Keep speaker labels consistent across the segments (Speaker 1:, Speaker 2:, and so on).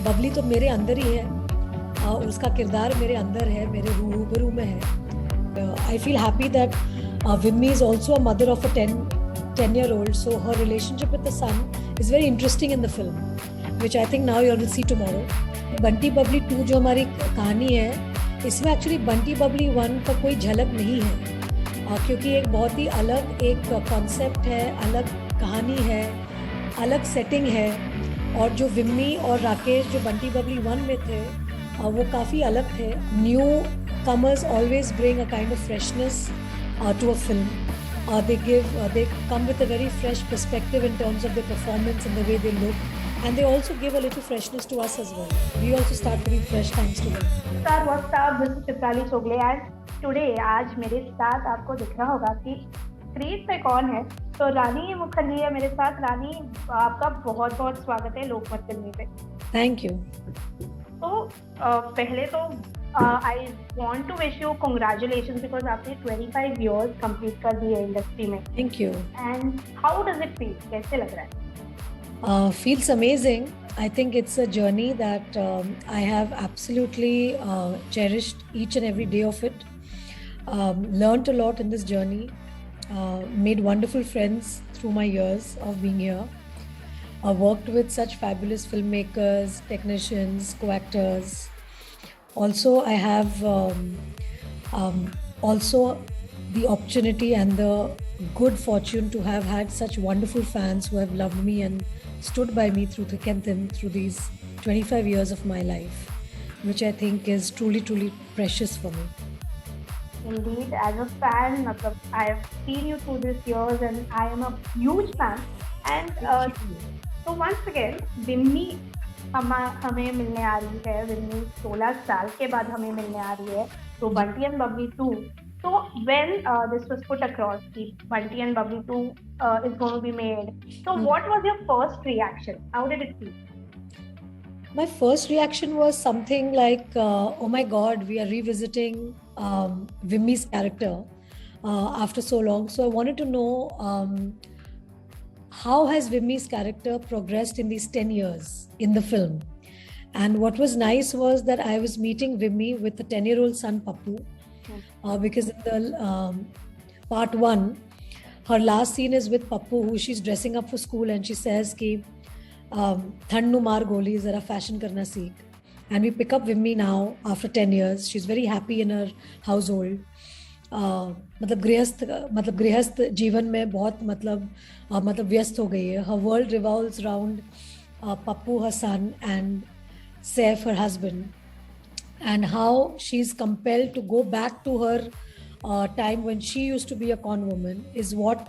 Speaker 1: बबली तो मेरे अंदर ही है, उसका किरदार मेरे अंदर है, मेरे रूबरू में है. I feel happy that Vimmi is also a mother of a 10-year-old, so her relationship with the son is very interesting in the film, which I think now you will see tomorrow. Bunty Babli 2 जो हमारी कहानी है, इसमें actually Bunty Babli 1 का कोई झलक नहीं है, क्योंकि एक बहुत ही अलग एक कॉन्सेप्ट है, अलग कहानी है, अलग सेटिंग है. और जो विम्मी और राकेश जो बंटी बबली 1 में थे, वो काफ़ी अलग थे. Newcomers always bring a kind of freshness to a film. They come with a very fresh perspective in terms of their performance and the way they look, and they also give a little freshness to us as well. We also start to be fresh thanks to them.
Speaker 2: What's up? This is Chitrali Chogle and today आज मेरे साथ आपको दिख रहा होगा कि screen पे कौन है. तो रानी मुखर्जी है मेरे साथ. रानी, आपका बहुत बहुत स्वागत है लोकमत फिल्मी पे.
Speaker 1: Thank you.
Speaker 2: तो पहले तो I want to wish you congratulations because आपने 25 इयर्स कंप्लीट कर दिए इंडस्ट्री में.
Speaker 1: Thank you.
Speaker 2: And how does it feel? कैसे लग रहा है?
Speaker 1: Feels amazing. I think it's a journey that I have absolutely cherished each and every day of it. Learned a lot in this journey. Made wonderful friends through my years of being here. Worked with such fabulous filmmakers, technicians, co-actors. Also, I have also the opportunity and the good fortune to have had such wonderful fans who have loved me and stood by me through thick and thin through these 25 years of my life, which I think is truly, truly precious for me.
Speaker 2: Indeed, as a fan, I have seen you through these years and I am a huge fan. And so once again, Vimmi हमें मिलने आ रही है. विम्मी 16 साल के बाद हमें मिलने आ रही है. तो Bunty and Babli 2. So when this was put across, Bunty and Bubbly 2 is going to be made. So what was your first reaction? How did it feel?
Speaker 1: My first reaction was something like, oh my God, we are revisiting Vimmy's character after so long. So I wanted to know how has Vimmy's character progressed in these 10 years in the film. And what was nice was that I was meeting Vimmy with the 10-year-old son Pappu. Because in the part 1, her last scene is with Pappu, who she's dressing up for school, and she says ki thand nu maar goli, zara fashion karna seek. And we pick up Vimmy now after 10 years. She's very happy in her household. मतलब गृहस्थ जीवन में बहुत मतलब व्यस्त हो गई है. Her world revolves around Pappu, her son, and Saif, her husband. And how she's compelled to go back to her time when she used to be a con woman is what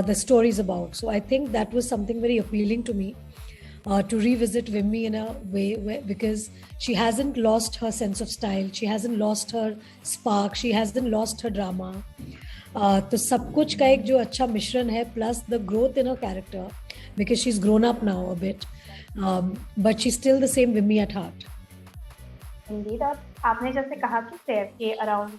Speaker 1: the story is about. So I think that was something very appealing to me, to revisit Vimmy in a way because she hasn't lost her sense of style, she hasn't lost her spark, she hasn't lost her drama. तो सब कुछ का एक जो अच्छा मिश्रण है, plus the growth in her character because she's grown up now a bit, but she's still the same Vimmy at heart.
Speaker 2: Indeed, आपने जैसे कहा कि सैफ के अराउंड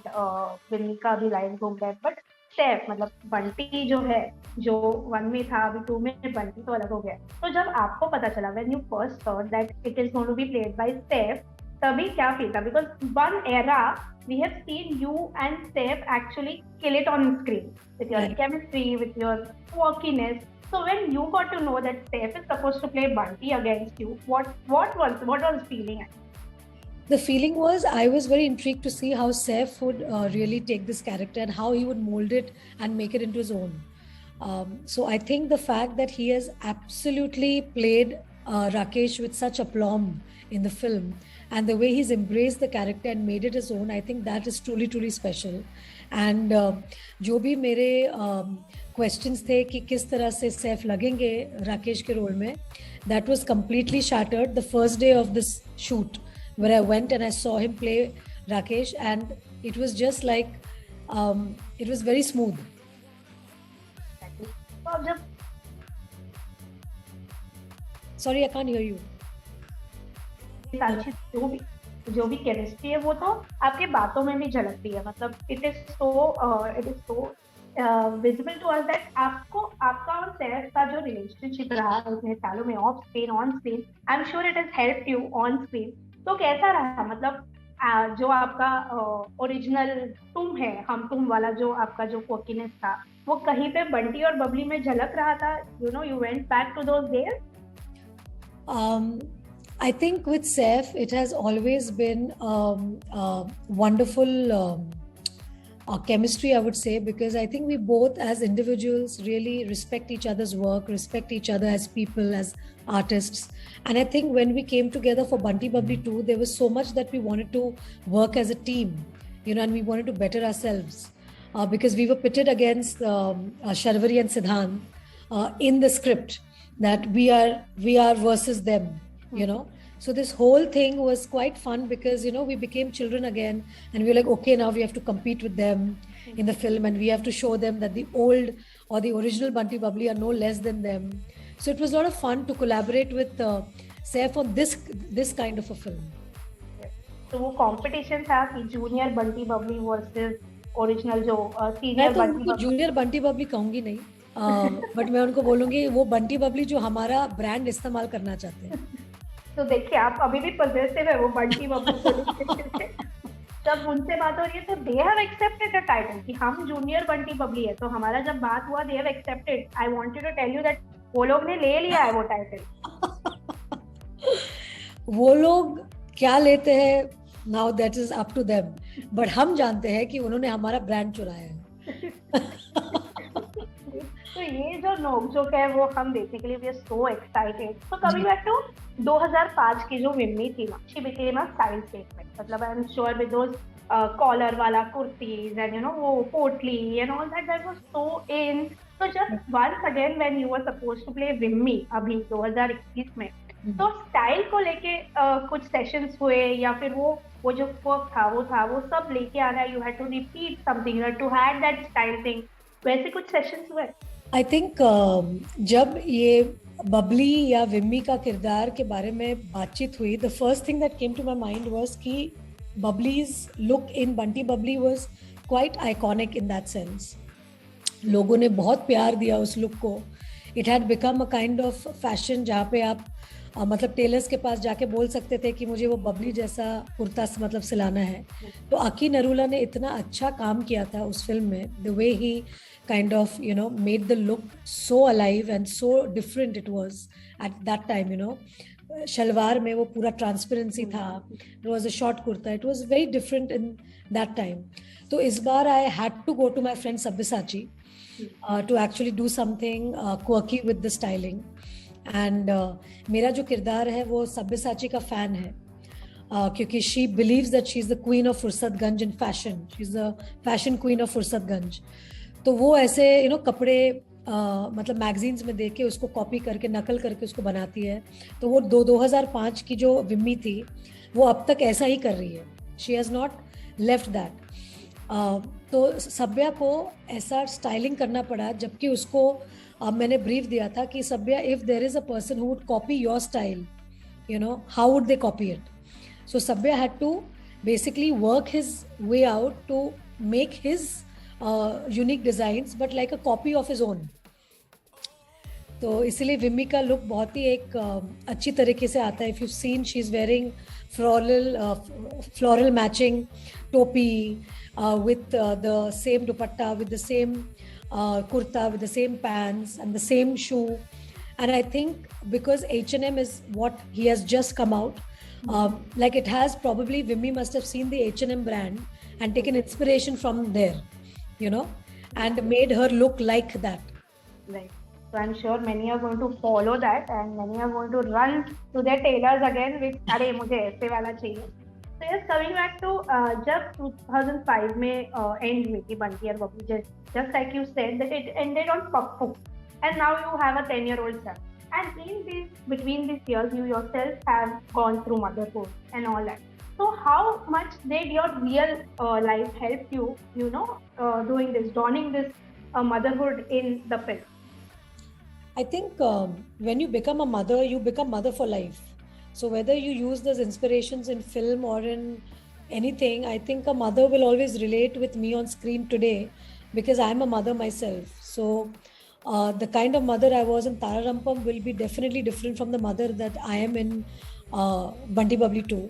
Speaker 2: विम्मी का भी लाइन घूम रहा है, बट सैफ मतलब बंटी जो है, जो 1 में था, अभी 2 में बंटी तो अलग हो गया. तो जब आपको पता चला when you first thought that it is going to be played by Saif, तभी क्या फील था? Because one era we have seen you and Saif actually kill it on screen with your chemistry, with your quirkiness. So when you got to know that Saif is supposed to play Bunty against you, what was the feeling?
Speaker 1: The feeling was I was very intrigued to see how Saif would really take this character and how he would mold it and make it into his own. So I think the fact that he has absolutely played Rakesh with such aplomb in the film and the way he's embraced the character and made it his own, I think that is truly, truly special. And जो भी मेरे questions थे कि किस तरह से सैफ लगेंगे राकेश के रोल में, that was completely shattered the first day of this shoot, where I went and I saw him play Rakesh, and it was just like, it was very smooth. Sorry, I can't hear you.
Speaker 2: जो भी chemistry है वो तो आपके बातों में भी झलकती है. मतलब it is so visible to us that आपको आपका और सैफ का जो रिलेशनशिप रहा इतने सालों में of screen on screen, I am sure it has helped you on screen. तो कैसा रहा, मतलब जो आपका ओरिजिनल तुम है, हम तुम वाला जो आपका जो फोकीनेस था, वो कहीं पे बंटी और बबली में झलक रहा था? You know, you went back to those days.
Speaker 1: I think with Saif, it has always been wonderful chemistry, I would say, because I think we both, as individuals, really respect each other's work, respect each other as people, as artists. And I think when we came together for Bunty Bubbly 2, there was so much that we wanted to work as a team, you know, and we wanted to better ourselves. Because we were pitted against Sharvari and Siddhant in the script, that we are versus them, you know. So this whole thing was quite fun because, you know, we became children again, and we were like, okay, now we have to compete with them in the film, and we have to show them that the old or the original Bunty Bubbly are no less than them. So it was a lot of fun to collaborate with Saif on this kind of a film.
Speaker 2: तो वो competition था कि junior Bunty Babli versus original जो senior
Speaker 1: मैं तो
Speaker 2: बंटी
Speaker 1: उनको
Speaker 2: Babli.
Speaker 1: Junior Bunty Babli कहूंगी नहीं, बट मैं उनको बोलूंगी वो बंटी बबली जो हमारा ब्रांड इस्तेमाल करना चाहते हैं।
Speaker 2: तो देखिए, आप अभी भी पॉजिटिव है वो बंटी बबली को। जब उनसे बात हो रही है तो दे हैव एक्सेप्टेड द टाइटल कि हम जूनियर बंटी बबली है। तो हमारा जब बात हुआ, they have accepted. I wanted to tell you that वो लोग ने ले लिया है वो टाइटल।
Speaker 1: वो लोग क्या लेते हैं, now that is up to them, but हम जानते हैं कि उन्होंने हमारा ब्रांड चुराया है।
Speaker 2: तो ये जो नोकझोंक है वो हम देखने के लिए वी आर सो एक्साइटेड। तो कमिंग बैक टू 2005 की जो विम्मी थी ना, she became a style statement. मतलब I am sure with those collar वाला कुर्तीज एंड यू नो वो potli and all that was so in. तो just once again when you were supposed to play Vimmi अभी 2021 में, तो स्टाइल को लेके कुछ सेशंस हुए या फिर वो जो वर्क था वो सब लेके आना, you had to repeat something, you had to had that style thing, वैसे कुछ सेशंस हुए?
Speaker 1: आई थिंक जब ये बबली या विम्मी का किरदार के बारे में बातचीत हुई, the first thing that came to my mind was कि Babli's look in Bunty Babli was quite iconic in that sense. लोगों ने बहुत प्यार दिया उस लुक को। It had become a kind of fashion जहाँ पे आप मतलब टेलर्स के पास जाके बोल सकते थे कि मुझे वो बबली जैसा कुर्ता मतलब सिलाना है। तो अकी नरूला ने इतना अच्छा काम किया था उस फिल्म में, the way he kind of, you know, made the look so alive and so different it was at that time, you know. Salwar में वो पूरा ट्रांसपेरेंसी था, it was a short kurta, it was very different in that time. तो इस बार I had to go to my friend Sabyasachi to actually do something quirky with the styling. And मेरा जो किरदार है वो सब्यसाची का फैन है, क्योंकि she believes that she is the queen of Fursatganj in fashion, she is the fashion queen of Fursatganj. तो वो ऐसे यू नो कपड़े मतलब मैगजीन्स में देख के उसको कॉपी करके नकल करके उसको बनाती है। तो वो 2005 की जो विम्मी थी वो अब तक ऐसा ही कर रही है, she has not left that. तो सब्या को ऐसा स्टाइलिंग करना पड़ा, जबकि उसको मैंने ब्रीफ दिया था कि Sabya, if there is a person who would copy your style, you know, how would they copy it? So Sabya had to basically work his way out to make his unique designs but like a copy of his own. तो इसीलिए विम्मी का look बहुत ही एक अच्छी तरीके से आता है। If you seen, she is wearing floral matching टोपी with the same dupatta, with the same kurta, with the same pants and the same shoe. And I think because H&M is what he has just come out, like it has probably, Vimmy must have seen the H&M brand and taken inspiration from there, you know, and made her look like that.
Speaker 2: Right. So I'm sure many are going to follow that and many are going to run to their tailors again with, अरे मुझे ऐसे वाला चाहिए। So yes, coming back to जब 2005 में end हुई थी बंटी और Babli, just like you said that it ended on Pappu, and now you have a 10-year-old son, and between these years you yourself have gone through motherhood and all that. So how much did your real life help you, you know, doing this, donning this motherhood in the film?
Speaker 1: I think when you become a mother, you become mother for life. So whether you use those inspirations in film or in anything, I think a mother will always relate with me on screen today because I'm a mother myself. So the kind of mother I was in Tararampam will be definitely different from the mother that I am in Bunty Bubbly 2.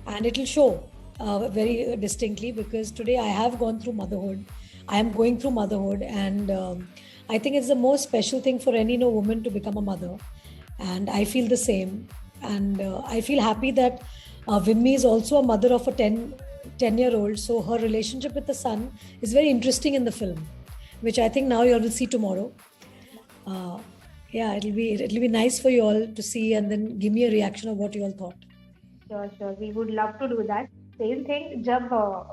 Speaker 1: And it will show very distinctly, because today I have gone through motherhood. I am going through motherhood, and I think it's the most special thing for any woman to become a mother. And I feel the same. And I feel happy that Vimmi is also a mother of a 10-year-old. So her relationship with the son is very interesting in the film, which I think now you all will see tomorrow. Yeah, it'll be nice for you all to see, and then give me a reaction of what you all thought.
Speaker 2: Sure. We would love to do that. Same thing जब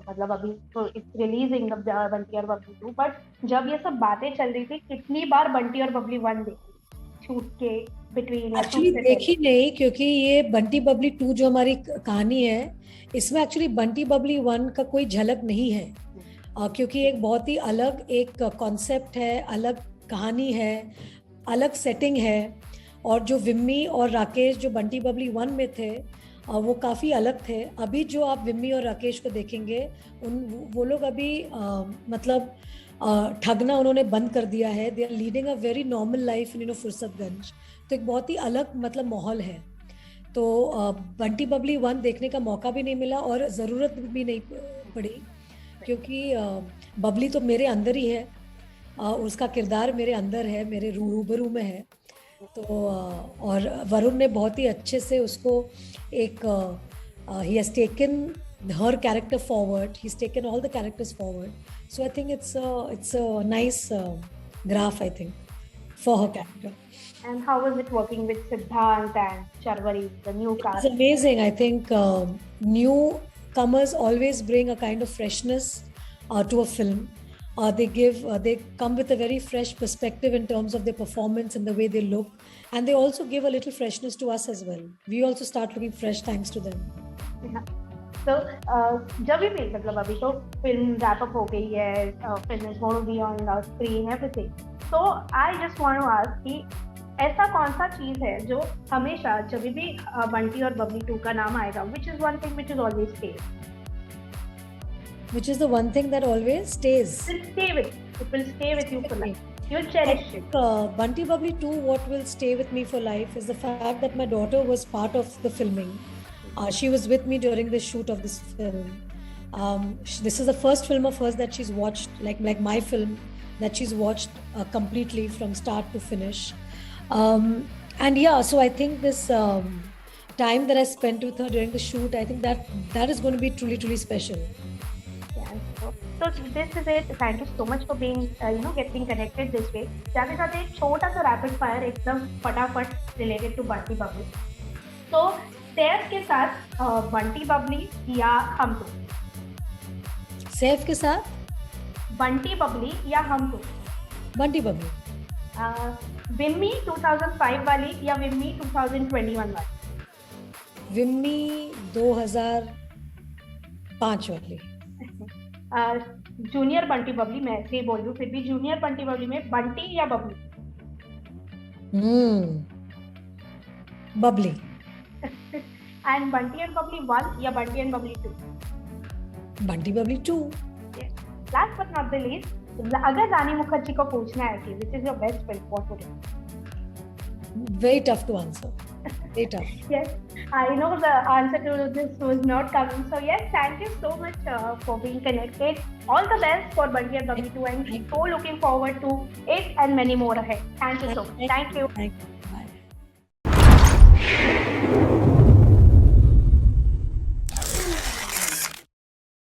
Speaker 2: मतलब अभी तो it's releasing of the Bunty और Babli 2, but जब ये सब बातें चल रही थी, कितनी बार बंटी और बबली 1 देखी शूट के बिटवीन या शूट
Speaker 1: एक्चुअली
Speaker 2: से
Speaker 1: देखी नहीं, क्योंकि ये बंटी बबली 2 जो हमारी कहानी है, इसमें एक्चुअली बंटी बबली 1 का कोई झलक नहीं है, क्योंकि एक बहुत ही अलग एक कॉन्सेप्ट है, अलग कहानी है, अलग सेटिंग है। और जो विम्मी और राकेश जो बंटी बबली 1 में थे, वो काफ़ी अलग थे। अभी जो आप विम्मी और राकेश को देखेंगे, वो लोग अभी मतलब ठगना उन्होंने बंद कर दिया है। They are leading a very normal life in Fursatganj. तो एक बहुत ही अलग मतलब माहौल है। तो बंटी बबली 1 देखने का मौका भी नहीं मिला, और ज़रूरत भी नहीं पड़ी, क्योंकि बबली तो मेरे अंदर ही है, उसका किरदार मेरे अंदर है, मेरे रूबरू में है। तो और वरुण ने बहुत ही अच्छे से उसको एक he has taken her character forward. He's taken all the characters forward. So I think it's a nice graph, I think, for her character.
Speaker 2: And how was it working with Siddhant and Charvari, the new cast?
Speaker 1: It's amazing. I think newcomers always bring a kind of freshness to a film. They come with a very fresh perspective in terms of their performance and the way they look, and they also give a little freshness to us as well. We also start looking fresh thanks to them.
Speaker 2: Yeah. So जब भी मतलब अभी तो film wrap up हो गई है, film is going to be on the screen, everything. So I just want to ask कि ऐसा कौन सा चीज है जो हमेशा जब भी बंटी और बबली 2 का नाम आएगा, which is one thing which is always stays?
Speaker 1: Which is the one thing that always stays?
Speaker 2: It will stay with you for life. You'll cherish it.
Speaker 1: Bunty Bubbly 2, what will stay with me for life is the fact that my daughter was part of the filming. She was with me during the shoot of this film. This is the first film of hers that she's watched, like my film, that she's watched completely from start to finish. And yeah, so I think this time that I spent with her during the shoot, I think that is going to be truly, truly special.
Speaker 2: So this is it. Thank you so much for being getting connected this way. जाते जाते एक छोटा सा rapid fire एकदम फटाफट related to Bunty Babli. तो सैफ के साथ बंटी बबली या हम तो?
Speaker 1: सैफ के साथ
Speaker 2: बंटी बबली या हम तो?
Speaker 1: बंटी बबली.
Speaker 2: विम्मी 2005 वाली या विम्मी 2021 वाली?
Speaker 1: विम्मी 2005 वाली.
Speaker 2: जूनियर बंटी बबली, मैं ऐसे ही बोल दूं, फिर भी जूनियर बंटी बबली में बंटी या बबली?
Speaker 1: बबली.
Speaker 2: एंड बंटी एंड बबली 1 या Bunty and Babli 2?
Speaker 1: Bunty Babli 2.
Speaker 2: Last but not the least, अगर रानी मुखर्जी को पूछना है कि which is your best film, what would it?
Speaker 1: Very tough to answer. Very tough.
Speaker 2: Yes, I know the answer to this was not coming. So yes, thank you so much for being connected. All the best for Bunty and Bubby 2, and so looking forward to it and many more ahead. Thank you so much. Thank you.
Speaker 1: Thank you.